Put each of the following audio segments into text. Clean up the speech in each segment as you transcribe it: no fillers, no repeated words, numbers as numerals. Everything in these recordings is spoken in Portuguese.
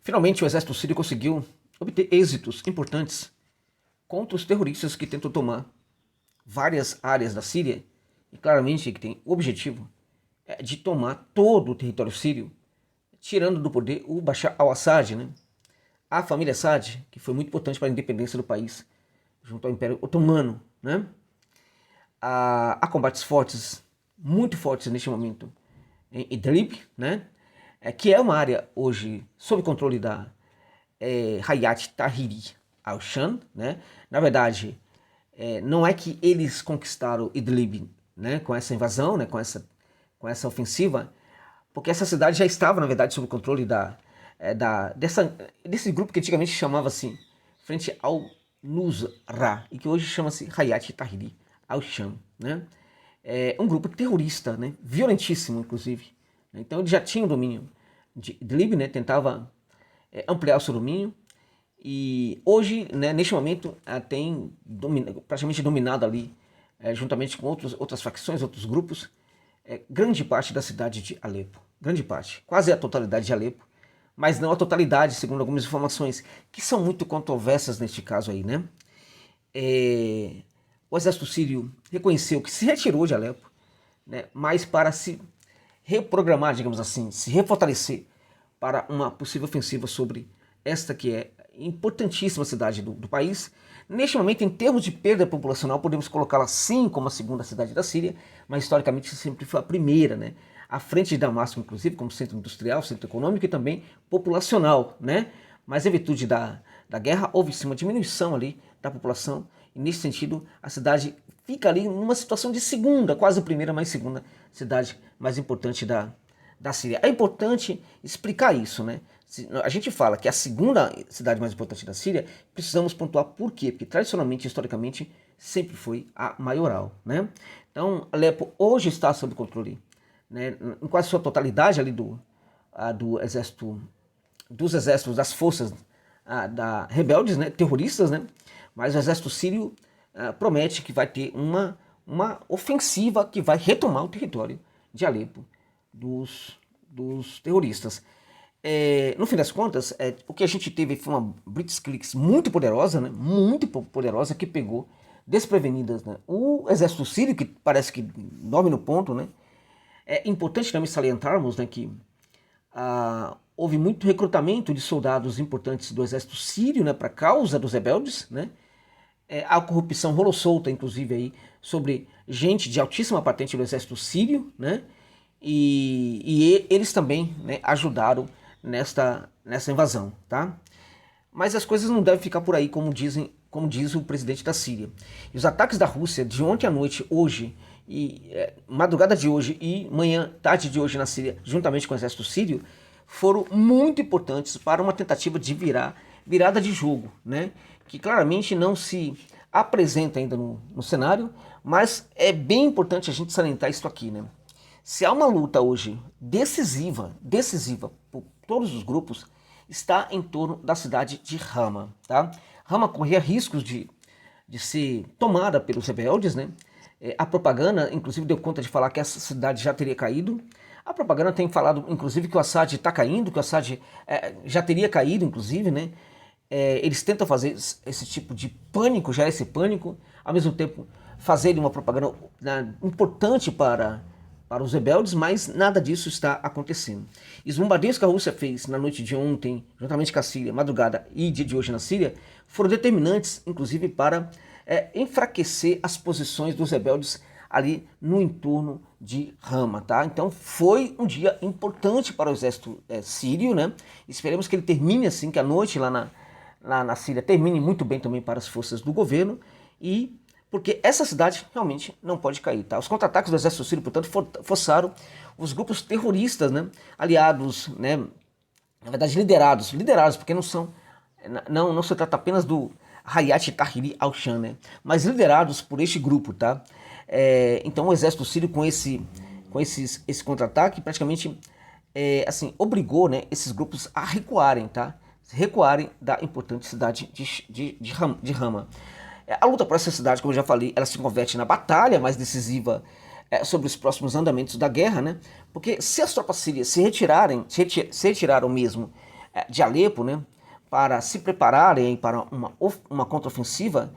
Finalmente, o exército sírio conseguiu obter êxitos importantes contra os terroristas que tentam tomar várias áreas da Síria e claramente que tem o objetivo de tomar todo o território sírio, tirando do poder o Bashar al-Assad, né? A família Assad, que foi muito importante para a independência do país, junto ao Império Otomano, né? Há combates fortes, muito fortes neste momento, em Idlib, né? Que é uma área hoje sob controle da Hayat Tahrir al-Sham, né? Na verdade, não é que eles conquistaram Idlib, né, com essa invasão, né, com essa ofensiva, porque essa cidade já estava, na verdade, sob o controle desse grupo que antigamente chamava assim, Frente ao Nusra, e que hoje chama-se Hayat Tahrir al-Sham, né? É um grupo terrorista, né, violentíssimo, inclusive. Então ele já tinha o domínio de Idlib, né, tentava ampliar o seu domínio, e hoje, né, neste momento, tem praticamente dominado ali, juntamente com outras facções, outros grupos, grande parte da cidade de Alepo. Grande parte, quase a totalidade de Alepo, mas não a totalidade, segundo algumas informações, que são muito controversas neste caso aí, né? O exército sírio reconheceu que se retirou de Alepo, né, mas para se reprogramar, digamos assim, se refortalecer para uma possível ofensiva sobre esta que é importantíssima cidade do país. Neste momento, em termos de perda populacional, podemos colocá-la sim como a segunda cidade da Síria, mas historicamente sempre foi a primeira, né? À frente de Damasco, inclusive, como centro industrial, centro econômico e também populacional, né? Mas em virtude da guerra, houve sim uma diminuição ali da população, e nesse sentido, a cidade fica ali numa situação de segunda, quase a primeira, mas segunda cidade mais importante da Síria. É importante explicar isso, né? A gente fala que a segunda cidade mais importante da Síria, precisamos pontuar por quê? Porque tradicionalmente, historicamente, sempre foi a maioral, né? Então, Alepo hoje está sob controle, né, em quase sua totalidade ali dos exércitos, das forças rebeldes, né, terroristas, né? Mas o exército sírio promete que vai ter uma ofensiva que vai retomar o território de Alepo dos terroristas. No fim das contas, o que a gente teve foi uma blitzkrieg muito poderosa, né? Muito poderosa, que pegou desprevenidas, né, o exército sírio, que parece que dorme no ponto, né? É importante também salientarmos, né, que houve muito recrutamento de soldados importantes do exército sírio, né, para a causa dos rebeldes, né? A corrupção rolou solta, inclusive, aí, sobre gente de altíssima patente do exército sírio, né? E eles também, né, ajudaram nessa invasão, tá? Mas as coisas não devem ficar por aí, como diz o presidente da Síria. E os ataques da Rússia de ontem à noite, hoje, madrugada de hoje e manhã, tarde de hoje na Síria, juntamente com o exército sírio, foram muito importantes para uma tentativa de virada de jogo, né? Que claramente não se apresenta ainda no cenário, mas é bem importante a gente salientar isso aqui, né? Se há uma luta hoje decisiva por todos os grupos, está em torno da cidade de Hama, tá? Hama corria riscos de ser tomada pelos rebeldes, né? A propaganda, inclusive, deu conta de falar que essa cidade já teria caído. A propaganda tem falado, inclusive, que o Assad está caindo, que o Assad já teria caído, inclusive, né? Eles tentam fazer esse tipo de pânico, já esse pânico, ao mesmo tempo fazerem uma propaganda importante para os rebeldes, mas nada disso está acontecendo. E os bombardeios que a Rússia fez na noite de ontem, juntamente com a Síria, madrugada e dia de hoje na Síria, foram determinantes, inclusive, para enfraquecer as posições dos rebeldes ali no entorno de Hama, tá? Então foi um dia importante para o exército sírio, né? Esperemos que ele termine assim, que a noite lá na Síria termine muito bem também para as forças do governo, e porque essa cidade realmente não pode cair, tá? Os contra-ataques do exército sírio, portanto, forçaram os grupos terroristas, né, aliados, né, na verdade liderados, porque não se trata apenas do Hayat Tahrir al-Sham, né, mas liderados por este grupo, tá? Então o exército sírio com esse contra-ataque praticamente assim, obrigou, né, esses grupos a recuarem, tá? Recuarem da importante cidade de Hama. A luta por essa cidade, como eu já falei, ela se converte na batalha mais decisiva sobre os próximos andamentos da guerra, né? Porque se as tropas sírias se retiraram mesmo de Alepo, né, para se prepararem para uma contraofensiva,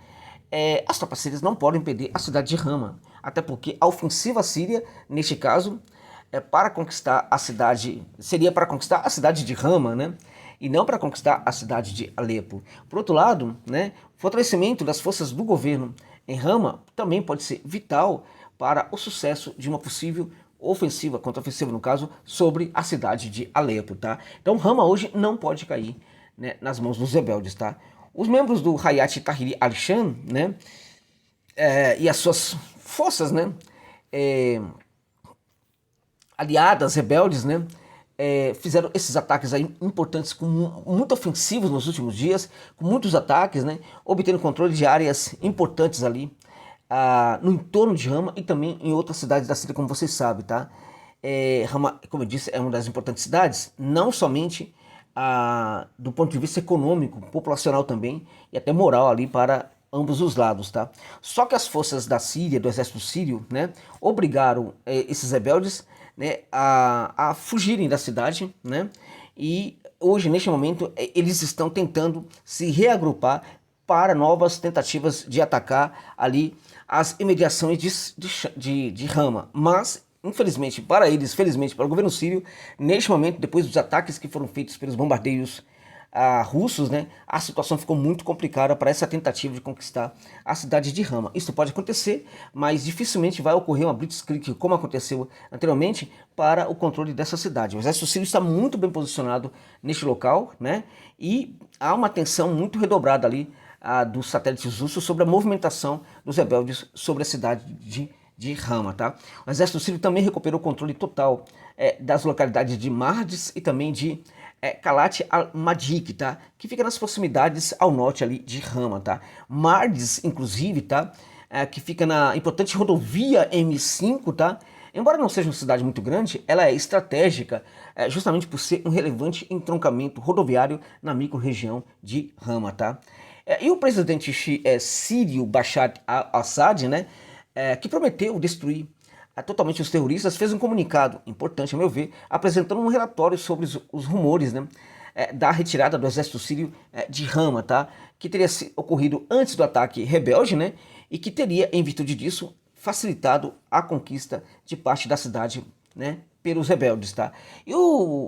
as tropas sírias não podem perder a cidade de Hama, até porque a ofensiva síria, neste caso, para conquistar a cidade, seria para conquistar a cidade de Hama, né, e não para conquistar a cidade de Alepo. Por outro lado, né, o fortalecimento das forças do governo em Hama também pode ser vital para o sucesso de uma possível ofensiva, contraofensiva no caso, sobre a cidade de Alepo, tá? Então Hama hoje não pode cair, né, nas mãos dos rebeldes, tá? Os membros do Hayat Tahrir al-Sham, né, e as suas forças, né, aliadas, rebeldes, né, fizeram esses ataques aí importantes, muito ofensivos nos últimos dias, com muitos ataques, né, obtendo controle de áreas importantes ali, no entorno de Hama e também em outras cidades da Síria, como vocês sabem, tá? Hama, como eu disse, é uma das importantes cidades, não somente do ponto de vista econômico, populacional também, e até moral ali para ambos os lados, tá? Só que as forças da Síria, do exército sírio, né, obrigaram esses rebeldes, né, a fugirem da cidade, né, e hoje, neste momento, eles estão tentando se reagrupar para novas tentativas de atacar ali as imediações de Hama, mas infelizmente para eles, felizmente para o governo sírio, neste momento, depois dos ataques que foram feitos pelos bombardeios russos, né, a situação ficou muito complicada para essa tentativa de conquistar a cidade de Hama. Isso pode acontecer, mas dificilmente vai ocorrer uma blitzkrieg, como aconteceu anteriormente, para o controle dessa cidade. O exército sírio está muito bem posicionado neste local, né, e há uma tensão muito redobrada ali dos satélites russos sobre a movimentação dos rebeldes sobre a cidade de Hama, tá? O exército sírio também recuperou o controle total das localidades de Mardes e também de Kalat al-Madik, tá? Que fica nas proximidades ao norte ali de Hama, tá? Mardes, inclusive, tá? Que fica na importante rodovia M5, tá? Embora não seja uma cidade muito grande, ela é estratégica justamente por ser um relevante entroncamento rodoviário na micro-região de Hama, tá? E o presidente sírio Bashar al-Assad, né, que prometeu destruir totalmente os terroristas, fez um comunicado importante, a meu ver, apresentando um relatório sobre os rumores, né, da retirada do exército sírio de Hama, tá, que teria ocorrido antes do ataque rebelde, né, e que teria, em virtude disso, facilitado a conquista de parte da cidade, né, pelos rebeldes, tá? E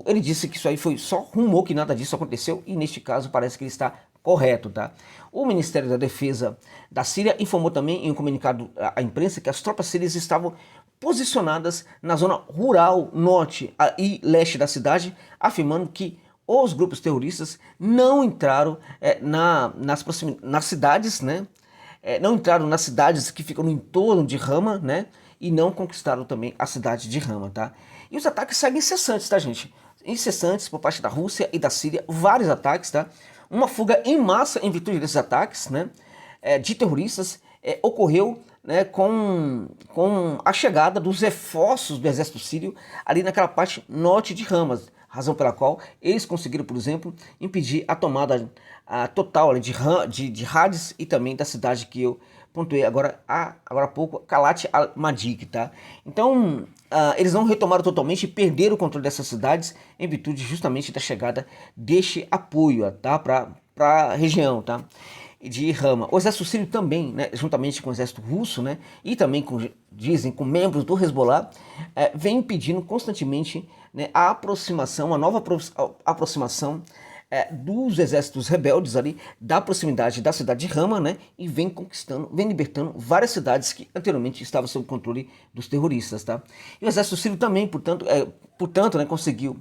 ele disse que isso aí foi só rumor, que nada disso aconteceu, e neste caso parece que ele está correto, tá? O Ministério da Defesa da Síria informou também em um comunicado à imprensa que as tropas sírias estavam posicionadas na zona rural norte e leste da cidade, afirmando que os grupos terroristas não entraram nas cidades, né? Não entraram nas cidades que ficam no entorno de Hama, né? E não conquistaram também a cidade de Hama, tá? E os ataques seguem incessantes, tá, gente? Incessantes por parte da Rússia e da Síria, vários ataques, tá? Uma fuga em massa em virtude desses ataques, né, de terroristas, ocorreu, né, com a chegada dos reforços do exército sírio ali naquela parte norte de Hamas, razão pela qual eles conseguiram, por exemplo, impedir a tomada total ali, de Hades e também da cidade que eu pontuei agora há pouco, Kalat al-Madik, tá? Então, eles não retomaram totalmente e perderam o controle dessas cidades em virtude justamente da chegada deste apoio, tá? Para a região, tá? De Hama. O exército sírio também, né, juntamente com o exército russo, né, e também dizem com membros do Hezbollah, vem impedindo constantemente, né, a nova aproximação dos exércitos rebeldes ali da proximidade da cidade de Hama, né, e vem conquistando, vem libertando várias cidades que anteriormente estavam sob controle dos terroristas, tá? E o exército sírio também, portanto, né, conseguiu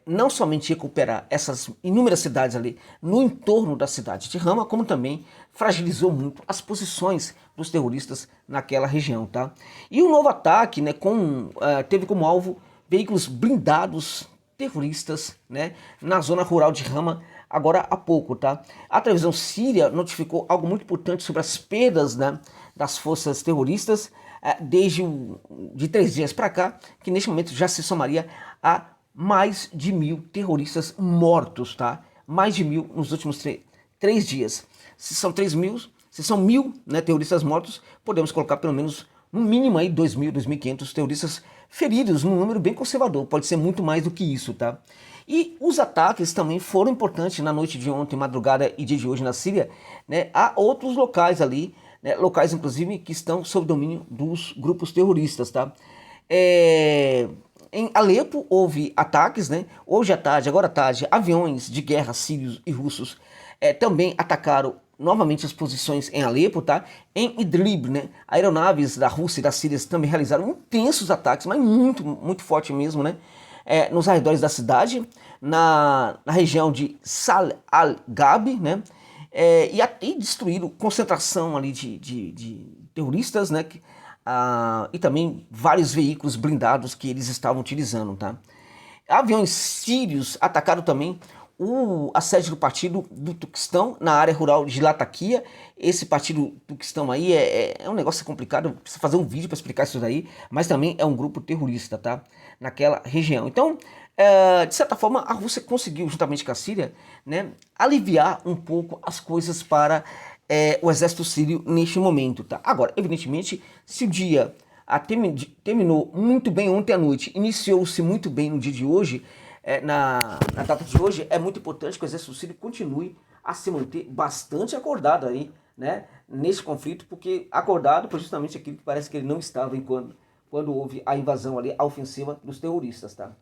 não somente recuperar essas inúmeras cidades ali no entorno da cidade de Hama, como também fragilizou muito as posições dos terroristas naquela região, tá? E o novo ataque, né, teve como alvo veículos blindados terroristas, né, na zona rural de Hama, agora há pouco, tá? A televisão síria notificou algo muito importante sobre as perdas, né, das forças terroristas de 3 dias para cá, que neste momento já se somaria a mais de 1.000 terroristas mortos, tá? Mais de 1.000 nos últimos 3 dias. Se são 1.000, né, terroristas mortos, podemos colocar pelo menos, no mínimo aí 2.000, 2.500 terroristas feridos, num número bem conservador. Pode ser muito mais do que isso, tá? E os ataques também foram importantes na noite de ontem, madrugada e dia de hoje na Síria, né? Há outros locais ali, né? Locais inclusive que estão sob domínio dos grupos terroristas, tá? Em Alepo houve ataques, né? Hoje à tarde, agora à tarde, aviões de guerra sírios e russos também atacaram novamente as posições em Alepo, tá? Em Idlib, né? Aeronaves da Rússia e da Síria também realizaram intensos ataques, mas muito forte mesmo, né? Nos arredores da cidade, na região de Sal al-Ghabi, né? E destruíram concentração ali de terroristas, né? E também vários veículos blindados que eles estavam utilizando, tá? Aviões sírios atacaram também a sede do partido do Turquestão na área rural de Latakia. Esse partido Turquestão aí é um negócio complicado, precisa fazer um vídeo para explicar isso daí, mas também é um grupo terrorista, tá? Naquela região. Então, de certa forma, a Rússia conseguiu, juntamente com a Síria, né, aliviar um pouco as coisas para o exército sírio neste momento, tá? Agora, evidentemente, se o dia terminou muito bem ontem à noite, iniciou-se muito bem no dia de hoje, na data de hoje, é muito importante que o exército sírio continue a se manter bastante acordado aí, né, nesse conflito, porque acordado por justamente aquilo que parece que ele não estava quando houve a invasão ali, a ofensiva dos terroristas, tá?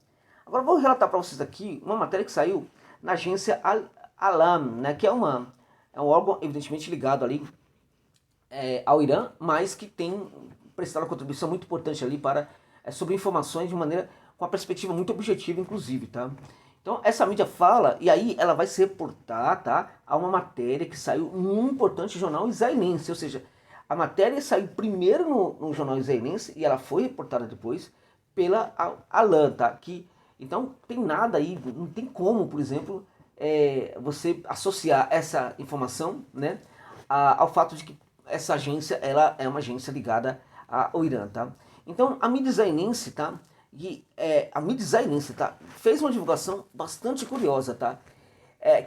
Agora vou relatar para vocês aqui uma matéria que saiu na agência Al-Alam, né, que é um órgão evidentemente ligado ali ao Irã, mas que tem prestado uma contribuição muito importante ali para sobre informações de maneira com uma perspectiva muito objetiva, inclusive, tá? Então essa mídia fala, e aí ela vai se reportar, tá, a uma matéria que saiu num importante jornal israelense, ou seja, a matéria saiu primeiro no jornal israelense e ela foi reportada depois pela Alam, tá? Então tem nada aí, não tem como, por exemplo, você associar essa informação, né, ao fato de que essa agência ela é uma agência ligada ao Irã, tá? Então a mídia israelense, tá? A mídia israelense, tá, fez uma divulgação bastante curiosa, tá?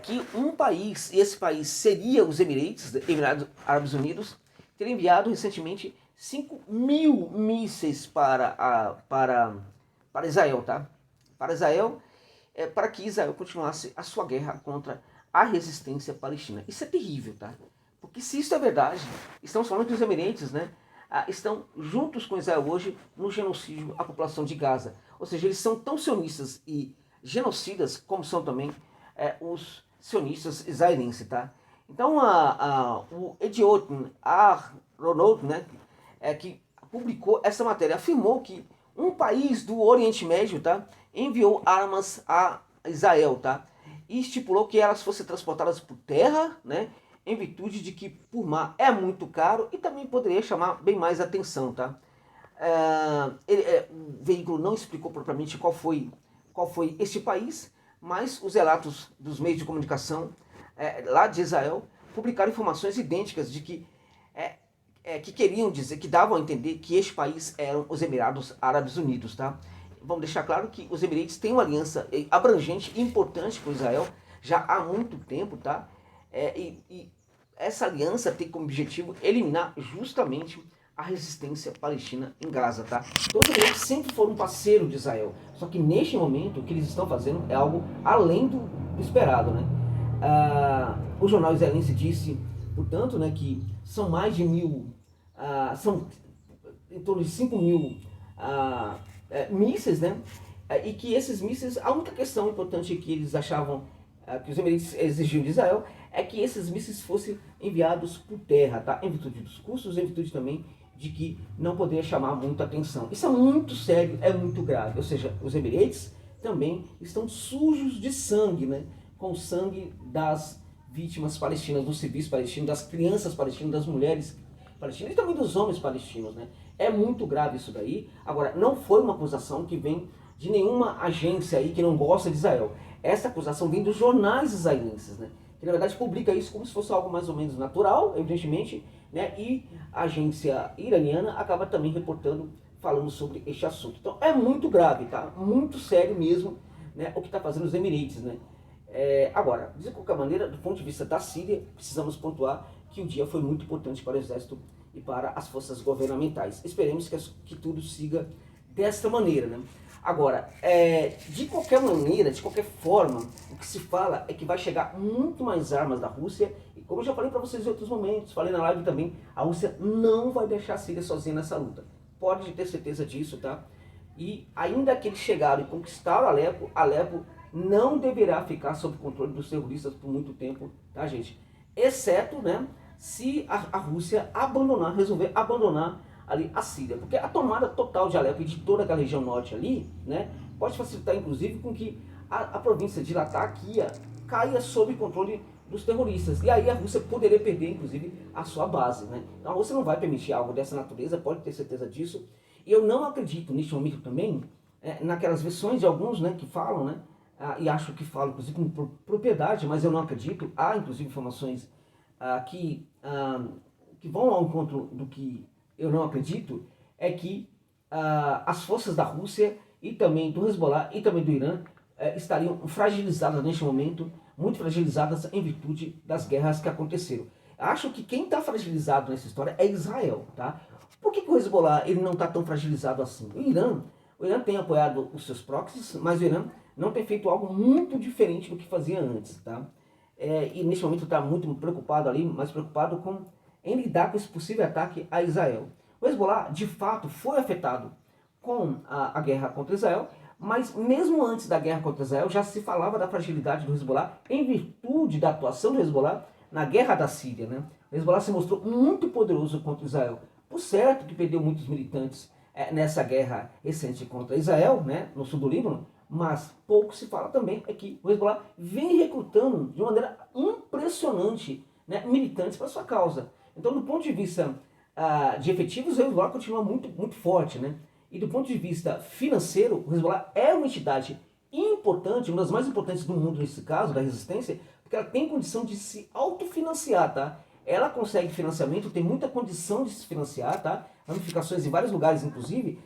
Que um país, e esse país seria os Emirados Árabes Unidos, teria enviado recentemente 5.000 mísseis para Israel, tá? Para Israel, para que Israel continuasse a sua guerra contra a resistência palestina. Isso é terrível, tá? Porque se isso é verdade, estamos falando que os Emirados, né, estão juntos com Israel hoje no genocídio à população de Gaza. Ou seja, eles são tão sionistas e genocidas como são também os sionistas israelenses, tá? Então o Ediot Aharonot, né, que publicou essa matéria, afirmou que um país do Oriente Médio, tá, enviou armas a Israel, tá, e estipulou que elas fossem transportadas por terra, né, em virtude de que por mar é muito caro e também poderia chamar bem mais atenção, tá? O veículo não explicou propriamente qual foi este país, mas os relatos dos meios de comunicação lá de Israel publicaram informações idênticas de que queriam dizer, que davam a entender que este país eram os Emirados Árabes Unidos, tá? Vamos deixar claro que os Emirados têm uma aliança abrangente e importante com Israel já há muito tempo, tá? E essa aliança tem como objetivo eliminar justamente a resistência palestina em Gaza, tá? Todos eles sempre foram parceiros de Israel, só que neste momento o que eles estão fazendo é algo além do esperado, né? O jornal israelense disse, portanto, né, que são mais de 1.000, são em torno de 5.000 mísseis, né? E que esses mísseis, a única questão importante que eles achavam, que os Emirados exigiam de Israel, é que esses mísseis fossem enviados por terra, tá? Em virtude dos custos, em virtude também de que não poderia chamar muita atenção. Isso é muito sério, é muito grave. Ou seja, os Emirados também estão sujos de sangue, né? Com o sangue das vítimas palestinas, dos civis palestinos, das crianças palestinas, das mulheres palestinas e também dos homens palestinos, né? É muito grave isso daí. Agora, não foi uma acusação que vem de nenhuma agência aí que não gosta de Israel. Essa acusação vem dos jornais israelenses, né? Que na verdade publica isso como se fosse algo mais ou menos natural, evidentemente, né? E a agência iraniana acaba também reportando, falando sobre este assunto. Então é muito grave, tá? Muito sério mesmo, né? O que está fazendo os Emirados, né? Agora, de qualquer maneira, do ponto de vista da Síria, precisamos pontuar que o dia foi muito importante para o exército e para as forças governamentais. Esperemos que tudo siga desta maneira, né? Agora, de qualquer maneira, de qualquer forma, o que se fala é que vai chegar muito mais armas da Rússia. E como eu já falei para vocês em outros momentos, falei na live também, a Rússia não vai deixar a Síria sozinha nessa luta. Pode ter certeza disso, tá? E ainda que eles chegaram e conquistaram Alepo, Alepo não deverá ficar sob controle dos terroristas por muito tempo, tá, gente? Exceto, né, se a Rússia abandonar, resolver abandonar ali a Síria. Porque a tomada total de Alepo e de toda aquela região norte ali, né, pode facilitar inclusive com que a província de Latakia caia sob controle dos terroristas. E aí a Rússia poderia perder inclusive a sua base, né? Então a Rússia não vai permitir algo dessa natureza, pode ter certeza disso. E eu não acredito neste momento também, naquelas versões de alguns, né, que falam, né, e acho que falam inclusive com propriedade, mas eu não acredito. Há inclusive informações que vão ao encontro do que eu não acredito, é que as forças da Rússia e também do Hezbollah e também do Irã estariam fragilizadas neste momento, muito fragilizadas em virtude das guerras que aconteceram. Acho que quem está fragilizado nessa história é Israel, tá? Por que o Hezbollah ele não está tão fragilizado assim? O Irã tem apoiado os seus proxies, mas o Irã não tem feito algo muito diferente do que fazia antes, tá? E neste momento está muito preocupado ali, mais preocupado em lidar com esse possível ataque a Israel. O Hezbollah, de fato, foi afetado com a guerra contra Israel, mas mesmo antes da guerra contra Israel já se falava da fragilidade do Hezbollah em virtude da atuação do Hezbollah na guerra da Síria, né? O Hezbollah se mostrou muito poderoso contra Israel. Por certo que perdeu muitos militantes nessa guerra recente contra Israel, né, no sul do Líbano, mas pouco se fala também é que o Hezbollah vem recrutando de uma maneira impressionante, né, militantes para sua causa. Então, do ponto de vista de efetivos, o Hezbollah continua muito, muito forte, né? E do ponto de vista financeiro, o Hezbollah é uma entidade importante, uma das mais importantes do mundo nesse caso, da resistência, porque ela tem condição de se autofinanciar, tá? Ela consegue financiamento, tem muita condição de se financiar, tá? Ramificações em vários lugares, inclusive,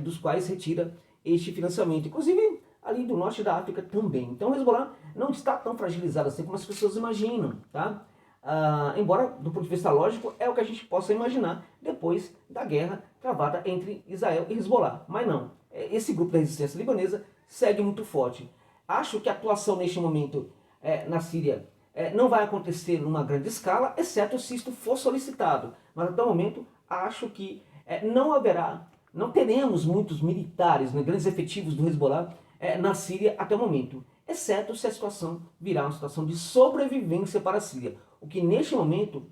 dos quais retira este financiamento. Inclusive, ali do norte da África também. Então, o Hezbollah não está tão fragilizado assim como as pessoas imaginam, tá? Embora, do ponto de vista lógico, é o que a gente possa imaginar depois da guerra travada entre Israel e Hezbollah. Mas não, esse grupo da resistência libanesa segue muito forte. Acho que a atuação neste momento na Síria não vai acontecer numa grande escala, exceto se isto for solicitado. Mas até o momento, acho que não teremos muitos militares, né, grandes efetivos do Hezbollah na Síria até o momento, exceto se a situação virar uma situação de sobrevivência para a Síria, o que neste momento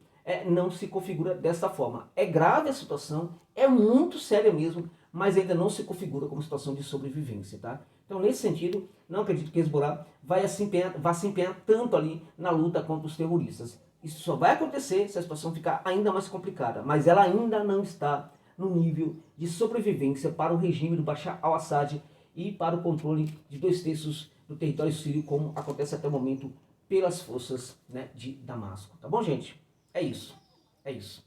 não se configura dessa forma. É grave a situação, é muito séria mesmo, mas ainda não se configura como situação de sobrevivência, tá? Então, nesse sentido, não acredito que Hezbollah vá se empenhar tanto ali na luta contra os terroristas. Isso só vai acontecer se a situação ficar ainda mais complicada, mas ela ainda não está no nível de sobrevivência para o regime do Bashar al-Assad e para o controle de 2/3 do território sírio, como acontece até o momento pelas forças, né, de Damasco. Tá bom, gente? É isso. É isso.